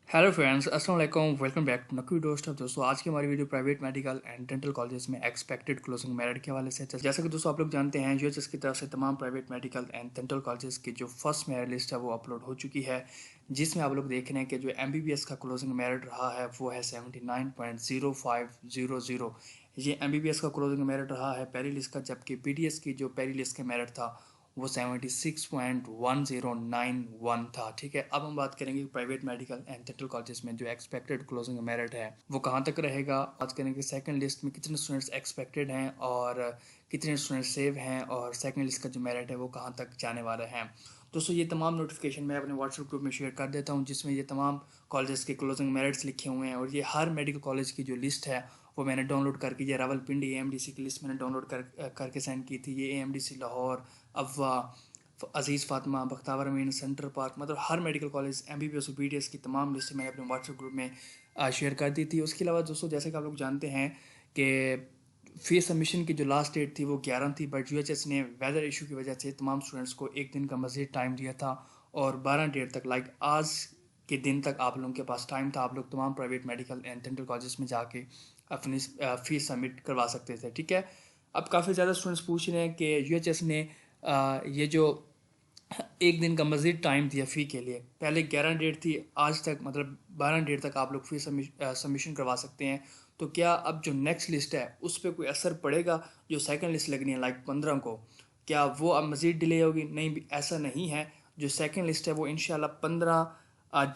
Hello friends, अस्सलाम वालेकुम। Welcome back to Naqvi दोस्त। दोस्तों, आज की हमारी video private medical and dental colleges में एक्सपेक्टेड क्लोजिंग मेरिट के हवाले से है। जैसा कि दोस्तों आप लोग जानते हैं, यूएचएस की तरफ से तमाम private medical and dental colleges की जो फर्स्ट मेरिट लिस्ट है वो अपलोड हो चुकी है, जिसमें आप लोग देख रहे हैं कि जो एमबीबीएस का क्लोजिंग मेरिट रहा है वो है 79.0500। ये एमबीबीएस का क्लोजिंग मेरिट रहा है पहली लिस्ट का, जबकि पीडीएस की जो पहली लिस्ट का मेरिट था वो 76.1091 था। ठीक है, अब हम बात करेंगे private medical and dental colleges में जो एक्सपेक्टेड क्लोजिंग मेरिट है वो कहाँ तक रहेगा। बात करेंगे सेकंड लिस्ट में कितने स्टूडेंट्स एक्सपेक्टेड हैं और कितने स्टूडेंट्स सेव हैं, और सेकंड लिस्ट का जो मेरिट है वो कहाँ तक जाने वाला है। दोस्तों, ये तमाम नोटिफिकेशन मैं अपने व्हाट्सएप ग्रुप में शेयर कर देता हूँ, जिसमें ये तमाम कॉलेजेस के क्लोजिंग मेरिट्स लिखे हुए हैं, और ये हर मेडिकल कॉलेज की जो लिस्ट है वो मैंने डाउनलोड करके, ये रावलपिंडी एएमडीसी की लिस्ट मैंने डाउनलोड करके सेंड की थी। ये एएमडीसी लाहौर, अफवा, अजीज़ फातिमा, बख्तावर अमीन, सेंट्रल पार्क, मतलब हर मेडिकल कॉलेज एमबीबीएस और बीडीएस की तमाम लिस्ट मैंने अपने व्हाट्सएप ग्रुप में शेयर कर दी थी। उसके अलावा दोस्तों, जैसे कि आप लोग जानते हैं कि फीस सबमिशन की जो लास्ट डेट थी वो 11 थी, बट यूएचएस ने वेदर इशू की वजह से तमाम स्टूडेंट्स को एक दिन का मज़ीद टाइम दिया था, और 12 डेट तक, लाइक आज के दिन तक आप लोगों के पास टाइम था। आप लोग तमाम private medical and dental college में जाके अपनी फीस सबमिट करवा सकते थे। ठीक है, अब काफ़ी ज़्यादा स्टूडेंट्स पूछ रहे हैं कि यूएचएस ने ये जो एक दिन का मज़ीद टाइम दिया फ़ी के लिए, पहले 11 डेट थी, आज तक मतलब 12 डेट तक आप लोग फी सबमिशन करवा सकते हैं। तो क्या अब जो नेक्स्ट लिस्ट है उस पर कोई असर पड़ेगा? जो सेकंड लिस्ट लगनी है लाइक 15 को, क्या वो अब मज़ीद डिले होगी? नहीं, ऐसा नहीं है। जो सेकंड लिस्ट है वो इंशाल्लाह 15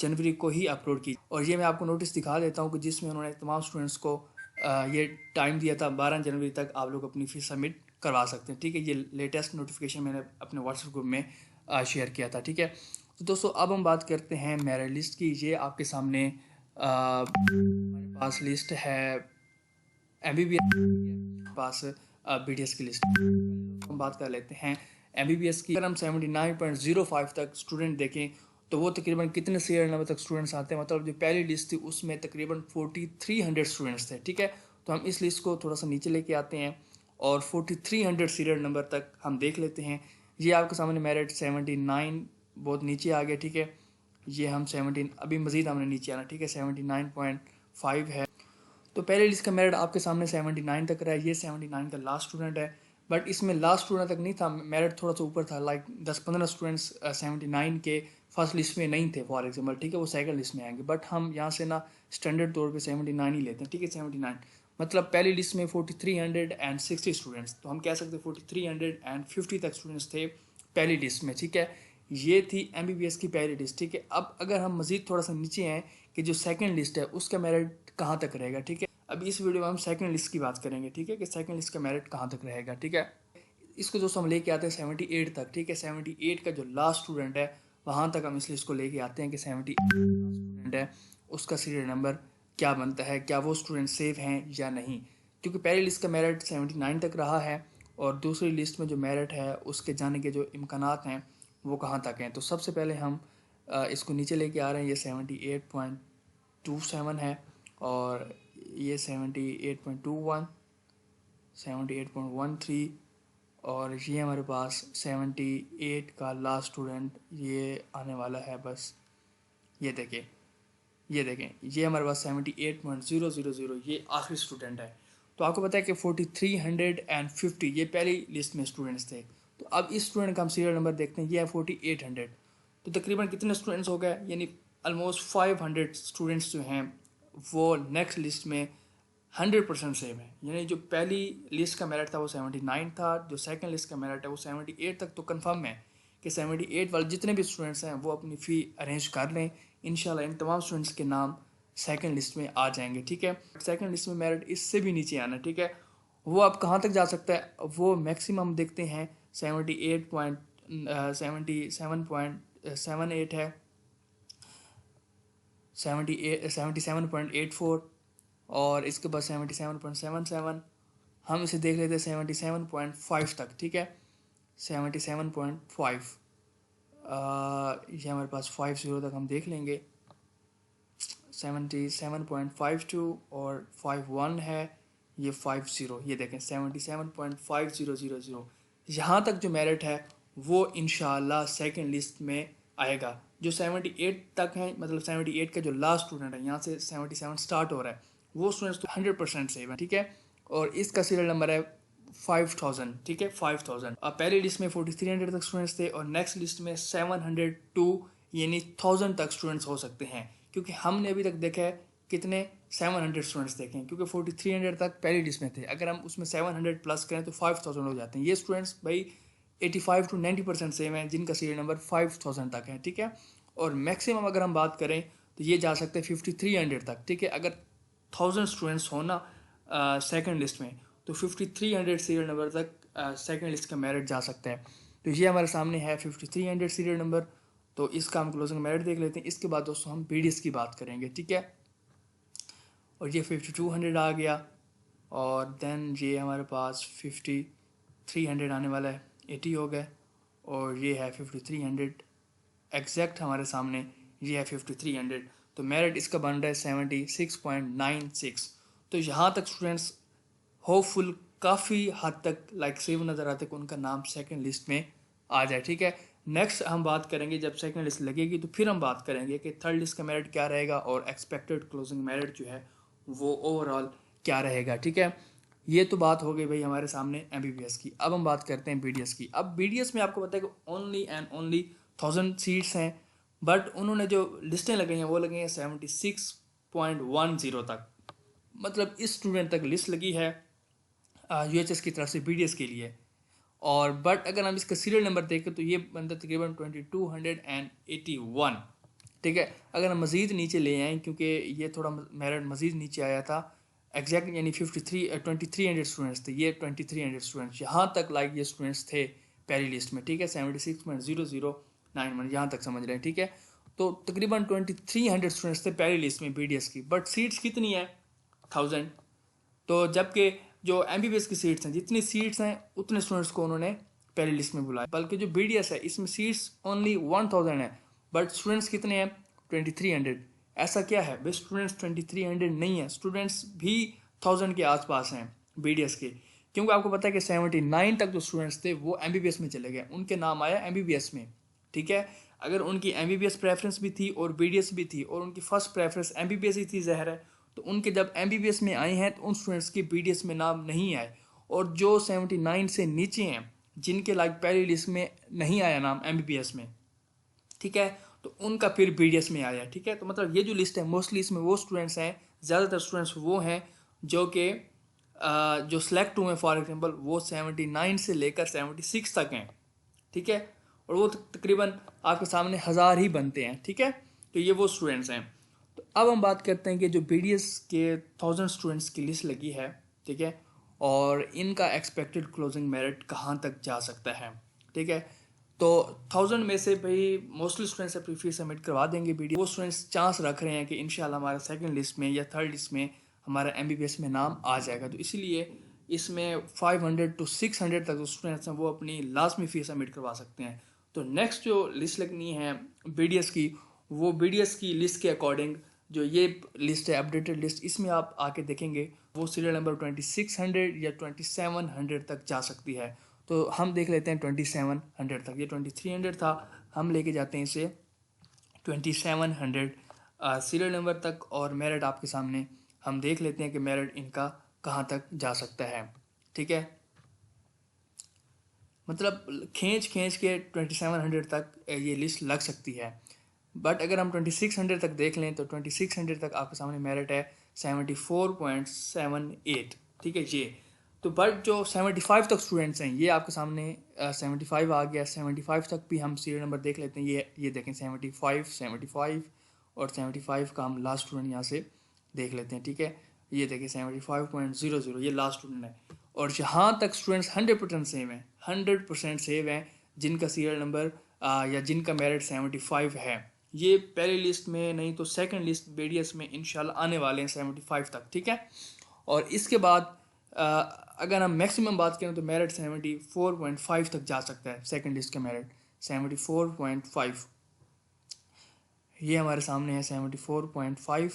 जनवरी को ही अपलोड की। और ये मैं आपको नोटिस दिखा देता हूँ कि जिसमें उन्होंने तमाम स्टूडेंट्स को ये टाइम दिया था, 12 जनवरी तक आप लोग अपनी फ़ीस सबमिट करवा सकते हैं। ठीक है, ये लेटेस्ट नोटिफिकेशन मैंने अपने व्हाट्सएप ग्रुप में शेयर किया था। ठीक है, तो दोस्तों अब हम बात करते हैं मेरिट लिस्ट की। ये आपके सामने हमारे पास लिस्ट है एमबीबीएस पास बीडीएस की लिस्ट। हम बात कर लेते हैं एमबीबीएस की। अगर हम 79.05 तक स्टूडेंट देखें तो वो तकरीबन कितने सीरियल नंबर तक स्टूडेंट्स आते हैं, मतलब जो पहली लिस्ट थी उसमें तकरीबन 4300 स्टूडेंट्स थे। ठीक है, तो हम इस लिस्ट को थोड़ा सा नीचे लेके आते हैं और 4300 सीरियल नंबर तक हम देख लेते हैं। ये आपके सामने मेरिट 79 बहुत नीचे आ गया। ठीक है, ये हम 17 अभी मज़ीद हमने नीचे आना। ठीक है, 79.5 है। तो पहले लिस्ट का मेरिट आपके सामने 79 तक रहा है। ये 79 का लास्ट स्टूडेंट है, बट इसमें लास्ट स्टूडेंट तक नहीं था, मेरिट थोड़ा सा ऊपर था, लाइक 10-15 स्टूडेंट्स 79 के फर्स्ट लिस्ट में नहीं थे फॉर एग्जाम्पल। ठीक है, वो सेकंड लिस्ट में आएंगे, बट हम यहाँ से ना स्टैंडर्ड तौर पे 79 ही लेते हैं। ठीक है, 79 मतलब पहली लिस्ट में 4360 स्टूडेंट्स, तो हम कह सकते हैं 4350 तक स्टूडेंट्स थे पहली लिस्ट में। ठीक है, ये थी एमबीबीएस की पहली लिस्ट। ठीक है, अब अगर हम मज़ीद थोड़ा सा नीचे हैं कि जो सेकंड लिस्ट है उसका मेरिट कहाँ तक रहेगा। ठीक है, अब इस वीडियो में हम सेकंड लिस्ट की बात करेंगे। ठीक है, कि सेकंड लिस्ट का मेरिट कहाँ तक रहेगा। ठीक है, इसको दोस्तों हम लेके आते हैं 78 तक। ठीक है, 78 का जो लास्ट स्टूडेंट है वहाँ तक हम इस लिस्ट को लेके आते हैं कि 78 स्टूडेंट है उसका सीरियल नंबर क्या बनता है, क्या वो स्टूडेंट सेफ हैं या नहीं। क्योंकि पहली लिस्ट का मेरिट 79 तक रहा है, और दूसरी लिस्ट में जो मेरिट है उसके जाने के जो इम्कानात हैं वो कहाँ तक हैं। तो सबसे पहले हम इसको नीचे लेके आ रहे हैं। ये 78.27 है, और ये 78.21, 78.13, और ये हमारे पास 78 का लास्ट स्टूडेंट ये आने वाला है। बस ये देखें, ये देखें, ये हमारे पास 78.000 ये आखिरी स्टूडेंट है। तो आपको पता है कि 4350 ये पहली लिस्ट में स्टूडेंट्स थे। तो अब इस स्टूडेंट का हम सीरियल नंबर देखते हैं, ये है 4800। तो तकरीबन कितने स्टूडेंट्स हो गए, यानी ऑलमोस्ट 500 स्टूडेंट्स जो हैं वो नेक्स्ट लिस्ट में 100% सेम है। यानी जो पहली लिस्ट का मेरिट था वो 79 था, जो सेकंड लिस्ट का मेरिट है वो 78 तक। तो कंफर्म है कि 78 वाले जितने भी स्टूडेंट्स हैं वो अपनी फ़ी अरेंज कर लें। इंशाल्लाह इन तमाम स्टूडेंट्स के नाम सेकंड लिस्ट में आ जाएंगे। ठीक है, सेकंड लिस्ट में मेरिट इससे भी नीचे आना। ठीक है, वो अब कहाँ तक जा सकता है, वो मैक्सिमम देखते हैं 77.78 है, 77.84, और इसके बाद 77.77। हम इसे देख लेते हैं 77.5 तक। ठीक है, 77.5, ये हमारे पास 50 तक हम देख लेंगे। 77.52 और 51 है, ये 50, ये देखें 77.5000। यहाँ तक जो मेरिट है वो इंशाल्लाह सेकंड लिस्ट में आएगा। जो 78 तक हैं, मतलब 78 का जो लास्ट स्टूडेंट है, यहाँ से 77 स्टार्ट हो रहा है, वो स्टूडेंट्स तो 100% सेव है, ठीक है। और इसका सीरियल नंबर है 5000, ठीक है, 5000। अब पहली लिस्ट में 4300 तक स्टूडेंट्स थे और नेक्स्ट लिस्ट में 702 यानी 1000 तक स्टूडेंट्स हो सकते हैं, क्योंकि हमने अभी तक देखा है कितने 700 स्टूडेंट्स देखे हैं, क्योंकि 4300 तक पहली लिस्ट में थे। अगर हम उसमें 700 प्लस करें तो 5000 हो जाते हैं। ये स्टूडेंट्स भाई 85 to 90% सेम है, जिनका सीरियल नंबर 5000 तक है, ठीक है। और मैक्सिमम अगर हम बात करें तो ये जा सकते हैं 5300 तक, ठीक है। अगर 1000 स्टूडेंट्स हो ना सेकंड लिस्ट में, तो 5300 सीरियल नंबर तक सेकंड लिस्ट का मेरिट जा सकता है। तो ये हमारे सामने है 5300 सीरियल नंबर। तो इसका हम क्लोजिंग मेरिट देख लेते हैं। इसके बाद दोस्तों हम BDS की बात करेंगे, ठीक है। और ये 5200 आ गया, और देन ये हमारे पास 5300 आने वाला है, 80 हो गए, और ये है 5300 एग्जैक्ट हमारे सामने, ये है 5300। तो मेरिट इसका बन रहा है 76.96। तो यहाँ तक स्टूडेंट्स होपफुल काफ़ी हद तक लाइक सेव नज़र आते कि उनका नाम सेकंड लिस्ट में आ जाए, ठीक है। नेक्स्ट हम बात करेंगे जब सेकंड लिस्ट लगेगी, तो फिर हम बात करेंगे कि थर्ड लिस्ट का मेरिट क्या रहेगा और एक्सपेक्टेड क्लोजिंग मेरिट जो है वो ओवरऑल क्या रहेगा, ठीक है। ये तो बात हो गई भाई हमारे सामने MBBS की। अब हम बात करते हैं BDS की। अब BDS में आपको पता है कि ओनली एंड ओनली 1000 सीट्स हैं, बट उन्होंने जो लिस्टें लगाई हैं वो लगाई हैं 76.10 तक, मतलब इस स्टूडेंट तक लिस्ट लगी है UHS की तरफ से BDS के लिए। और बट अगर हम इसका सीरियल नंबर देखें तो ये बनता तकरीबन 2281, ठीक है। अगर हम मज़ीद नीचे ले आएँ, क्योंकि ये थोड़ा मेरिट मज़ीद नीचे आया था, एग्जैक्ट यानी 2300 स्टूडेंट्स थे, ये 2300 स्टूडेंट्स यहाँ तक लाइक ये स्टूडेंट्स थे पहली लिस्ट में, ठीक है। 76.0091 यहाँ तक समझ रहे हैं, ठीक है। तो तकरीबन 2300 स्टूडेंट्स थे पहली लिस्ट में BDS की, बट सीट्स कितनी है 1000। तो जबकि जो MBBS की सीट्स हैं, जितनी सीट्स हैं उतने स्टूडेंट्स को उन्होंने पहली लिस्ट में बुलाया, बल्कि जो BDS है इसमें सीट्स ओनली 1000 है, बट स्टूडेंट्स कितने हैं 2300। ऐसा क्या है भाई, स्टूडेंट्स 2300 नहीं है, स्टूडेंट्स भी 1000 के आसपास हैं BDS के, क्योंकि आपको पता है कि 79 तक जो स्टूडेंट्स थे वो MBBS में चले गए, उनके नाम आया MBBS में, ठीक है। अगर उनकी MBBS प्रेफरेंस भी थी और BDS भी थी और उनकी फर्स्ट प्रेफरेंस MBBS ही थी ज़हर है, तो उनके जब MBBS में आए हैं तो उन स्टूडेंट्स के BDS में नाम नहीं आए। और जो 79 से नीचे हैं, जिनके लाइक पहली लिस्ट में नहीं आया नाम MBBS में, ठीक है, तो उनका फिर BDS में आया, ठीक है। तो मतलब ये जो लिस्ट है मोस्टली इसमें वो स्टूडेंट्स हैं, ज़्यादातर स्टूडेंट्स वो हैं जो कि जो सेलेक्ट हुए हैं, फॉर एग्जांपल वो 79 से लेकर 76 तक हैं, ठीक है। और वो तकरीबन आपके सामने 1000 ही बनते हैं, ठीक है। तो ये वो स्टूडेंट्स हैं। तो अब हम बात करते हैं कि जो BDS के 1000 स्टूडेंट्स की लिस्ट लगी है, ठीक है, और इनका एक्सपेक्टेड क्लोजिंग मेरिट कहाँ तक जा सकता है, ठीक है। तो 1000 में से भाई मोस्टली स्टूडेंट्स अपनी फीस सबमिट करवा देंगे BDS। वो स्टूडेंट्स चांस रख रहे हैं कि इंशाल्लाह हमारा सेकंड लिस्ट में या थर्ड लिस्ट में हमारा MBBS में नाम आ जाएगा। तो इसीलिए इसमें 500 to 600 तक जो स्टूडेंट्स हैं वो अपनी लाजमी फीस सबमिट करवा सकते हैं। तो नेक्स्ट जो लिस्ट लगनी है BDS की, वो BDS की लिस्ट के अकॉर्डिंग जो ये लिस्ट है अपडेटेड लिस्ट, इसमें आप आके देखेंगे वो सीरियल नंबर 2600 या 2700 तक जा सकती है। तो हम देख लेते हैं 2700 तक, ये 2300 था, हम लेके जाते हैं इसे 2700 सीरियल नंबर तक। और मेरिट आपके सामने हम देख लेते हैं कि मेरिट इनका कहाँ तक जा सकता है, ठीक है। मतलब खींच के 2700 तक ये लिस्ट लग सकती है। बट अगर हम 2600 तक देख लें तो 2600 तक आपके सामने मेरिट है 74.78, ठीक है ये। तो बट जो 75 तक स्टूडेंट्स हैं ये आपके सामने 75 आ गया। 75 तक भी हम सीरियल नंबर देख लेते हैं, ये देखें 75 और 75 का हम लास्ट स्टूडेंट यहाँ से देख लेते हैं, ठीक है। ये देखिए 75.00 ये लास्ट स्टूडेंट है। और जहाँ तक स्टूडेंट्स 100% सेव हैं, 100% सेव हैं, जिनका सीरियल नंबर या जिनका मेरिट 75 है, ये पहली लिस्ट में नहीं तो सेकंड लिस्ट BDS में इंशाल्लाह आने वाले हैं 75 तक, ठीक है। और इसके बाद अगर हम मैक्सिमम बात करें तो मेरिट 74.5 तक जा सकता है। सेकंड लिस्ट का मेरिट 74.5, ये हमारे सामने है 74.5।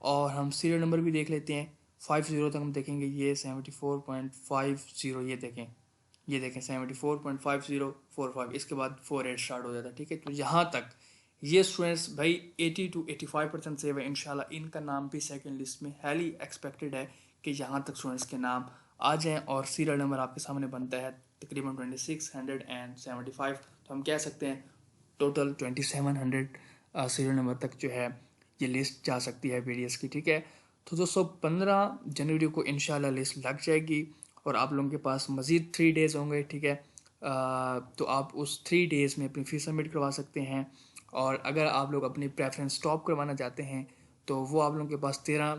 और हम सीरियल नंबर भी देख लेते हैं 50 तक हम देखेंगे, ये 74.50 ये देखें, ये देखें 74.5045, इसके बाद 48 स्टार्ट हो जाता है। ठीक है, तो यहाँ तक ये स्टूडेंट्स भाई 80 to 85% सेव है इंशाल्लाह। इनका नाम भी सेकंड लिस्ट में हाईली एक्सपेक्टेड है कि यहाँ तक स्टूडेंट्स के नाम आ जाएं, और सीरियल नंबर आपके सामने बनता है तकरीबन 2675। तो हम कह सकते हैं टोटल 2700 सीरियल नंबर तक जो है ये लिस्ट जा सकती है पीडीएस की। ठीक है, तो दोस्तों 15 जनवरी को इंशाल्लाह लिस्ट लग जाएगी और आप लोगों के पास मज़ीद 3 डेज़ होंगे। ठीक है, तो आप उस 3 डेज़ में अपनी फ़ीस सबमिट करवा सकते हैं। और अगर आप लोग अपनी प्रेफरेंस स्टॉप करवाना चाहते हैं तो वो आप लोगों के पास 13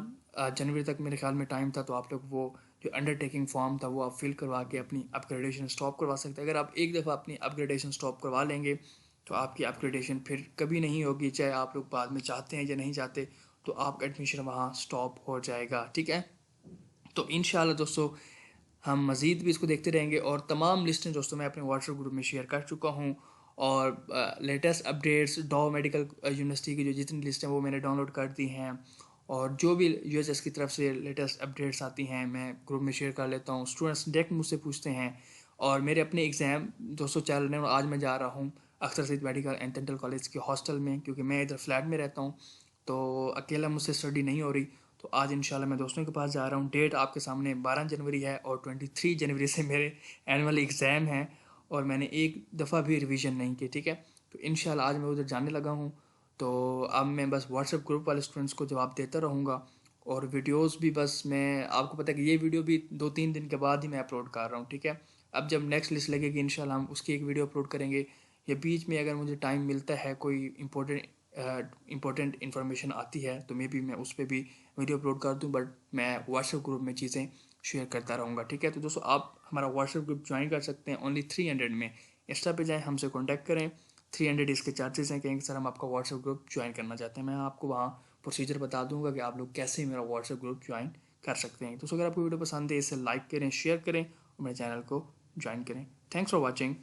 जनवरी तक मेरे ख्याल में टाइम था, तो आप लोग वो जो अंडरटेकिंग फॉर्म था वो आप फिल करवा के अपनी अपग्रेडेशन स्टॉप करवा सकते हैं। अगर आप एक दफ़ा अपनी अपग्रेडेशन स्टॉप करवा लेंगे तो आपकी अपग्रेडेशन फिर कभी नहीं होगी, चाहे आप लोग बाद में चाहते हैं या नहीं चाहते, तो आपका एडमिशन वहाँ स्टॉप हो जाएगा। ठीक है, तो इंशाल्लाह दोस्तों हम मज़ीद भी इसको देखते रहेंगे, और तमाम लिस्टें दोस्तों मैं अपने व्हाट्सएप ग्रुप में शेयर कर चुका हूँ। और लेटेस्ट अपडेट्स डॉ मेडिकल यूनिवर्सिटी की जो जितनी लिस्ट हैं वो मैंने डाउनलोड कर दी हैं, और जो भी यूएचएस की तरफ से लेटेस्ट अपडेट्स आती हैं मैं ग्रुप में शेयर कर लेता हूँ। स्टूडेंट्स डायरेक्ट मुझसे पूछते हैं, और मेरे अपने एग्ज़ाम दोस्तों चल रहे हैं, और आज मैं जा रहा हूँ Akhtar Saeed medical and dental college के हॉस्टल में, क्योंकि मैं इधर फ्लैट में रहता हूँ तो अकेला मुझसे स्टडी नहीं हो रही। तो आज इंशाल्लाह मैं दोस्तों के पास जा रहा हूँ। डेट आपके सामने 12 जनवरी है, और 23 जनवरी से मेरे एनुअल एग्ज़ाम हैं, और मैंने एक दफ़ा भी रिवीजन नहीं की। ठीक है, तो इंशाल्लाह आज मैं उधर जाने लगा हूँ। तो अब मैं बस व्हाट्सएप ग्रुप वाले स्टूडेंट्स को जवाब देता रहूँगा, और वीडियोस भी बस मैं आपको पता है कि ये वीडियो भी 2-3 दिन के बाद ही मैं अपलोड कर रहा हूँ। ठीक है, अब जब नेक्स्ट लिस्ट लगेगी इंशाल्लाह हम उसकी एक वीडियो अपलोड करेंगे, या बीच में अगर मुझे टाइम मिलता है कोई इंपॉर्टेंट इन्फॉर्मेशन आती है तो मे बी मैं उस पर भी वीडियो अपलोड कर दूं, बट मैं व्हाट्सएप ग्रुप में चीज़ें शेयर करता रहूँगा। ठीक है, तो दोस्तों आप हमारा व्हाट्सएप ग्रुप ज्वाइन कर सकते हैं ओनली 300 में। इंस्टा पे जाएँ, हमसे कॉन्टैक्ट करें। 300 इसके चार्जेस हैं, कहेंगे सर हम आपका व्हाट्सएप ग्रुप ज्वाइन करना चाहते हैं, मैं आपको वहाँ प्रोसीजर बता दूंगा कि आप लोग कैसे मेरा व्हाट्सएप ग्रुप ज्वाइन कर सकते हैं। तो अगर आपको वीडियो पसंद है इसे लाइक करें, शेयर करें, और मेरे चैनल को ज्वाइन करें। Thanks for watching.